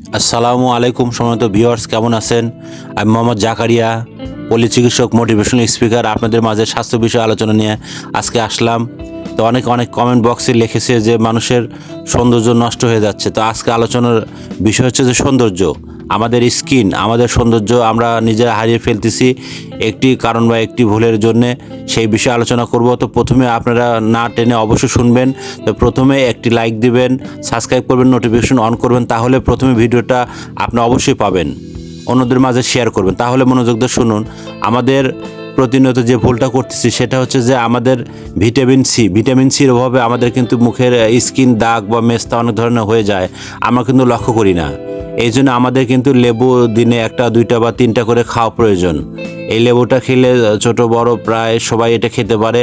আসসালামু আলাইকুম সম্মানিত ভিউয়ার্স, কেমন আছেন? আমি মোহাম্মদ জাকারিয়া, পল্লী চিকিৎসক, মোটিভেশনাল স্পিকার। আপনাদের মাঝে স্বাস্থ্য বিষয়ে আলোচনা নিয়ে আজকে আসলাম। তো অনেক কমেন্ট বক্সে লিখেছে যে মানুষের সৌন্দর্য নষ্ট হয়ে যাচ্ছে। তো আজকে আলোচনার বিষয় হচ্ছে যে সৌন্দর্য, আমাদের স্কিন, আমাদের সৌন্দর্য আমরা নিজেরা হারিয়ে ফেলতেছি একটি কারণ বা একটি ভুলের জন্যে। সেই বিষয়ে আলোচনা করব। তো প্রথমে আপনারা না টেনে অবশ্যই শুনবেন। তো প্রথমে একটি লাইক দিবেন, সাবস্ক্রাইব করবেন, নোটিফিকেশন অন করবেন, তাহলে প্রথমে ভিডিওটা আপনি অবশ্যই পাবেন। অন্যদের মাঝে শেয়ার করবেন, তাহলে মনোযোগ দিয়ে শুনুন। আমাদের প্রতিনিয়ত যে ভুলটা করতেছি সেটা হচ্ছে যে আমাদের ভিটামিন সির অভাবে আমাদের কিন্তু মুখের স্কিন দাগ বা মেস্তা অনেক ধরনের হয়ে যায়, আমরা কিন্তু লক্ষ্য করি না। এই জন্য আমাদের কিন্তু লেবু দিনে 1, 2 বা 3টা করে খাওয়া প্রয়োজন। এই লেবুটা খেলে ছোট বড় প্রায় সবাই এটা খেতে পারে,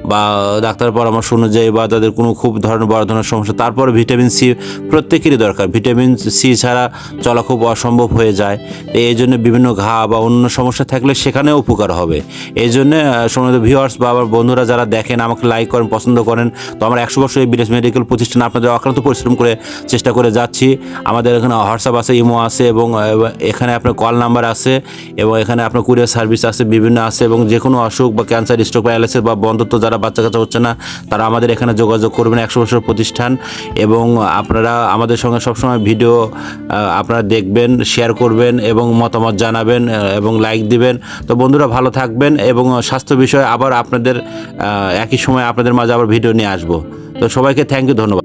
বা ডাক্তার পরামর্শ অনুযায়ী, বা তাদের কোনো খুব বড় ধরনের সমস্যা, তারপরে ভিটামিন সি প্রত্যেকেরই দরকার। ভিটামিন সি ছাড়া চলা খুব অসম্ভব হয়ে যায়। তো এই জন্য বিভিন্ন ঘা বা অন্য সমস্যা থাকলে সেখানেও উপকার হবে। এই জন্য সম্মানিত ভিউয়ার্স বা আমার বন্ধুরা যারা দেখেন, আমাকে লাইক করেন, পছন্দ করেন, তো আমরা 100 বছর এই বিদেশ মেডিকেল প্রতিষ্ঠান আপনাদের অক্লান্ত পরিশ্রম করে চেষ্টা করে যাচ্ছি। আমাদের এখানে হোয়াটসঅ্যাপ আছে, ইমো আছে, এবং এখানে আপনার কল নাম্বার আছে, এবং এখানে আপনার কুরিয়ার সার্ভিস আছে, বিভিন্ন আছে। এবং যে কোনো অসুখ বা ক্যান্সার, স্ট্রোক, প্যারালাইসিস বা বন্ধুত্ব যারা বাচ্চা কাচ্চা হচ্ছে না, তারা আমাদের এখানে যোগাযোগ করবেন। 100 বছর প্রতিষ্ঠান। এবং আপনারা আমাদের সঙ্গে সবসময় ভিডিও আপনারা দেখবেন, শেয়ার করবেন এবং মতামত জানাবেন এবং লাইক দিবেন। তো বন্ধুরা ভালো থাকবেন, এবং স্বাস্থ্য বিষয়ে আবার আপনাদের একই সময় আপনাদের মাঝে আবার ভিডিও নিয়ে আসবো। তো সবাইকে থ্যাংক ইউ, ধন্যবাদ।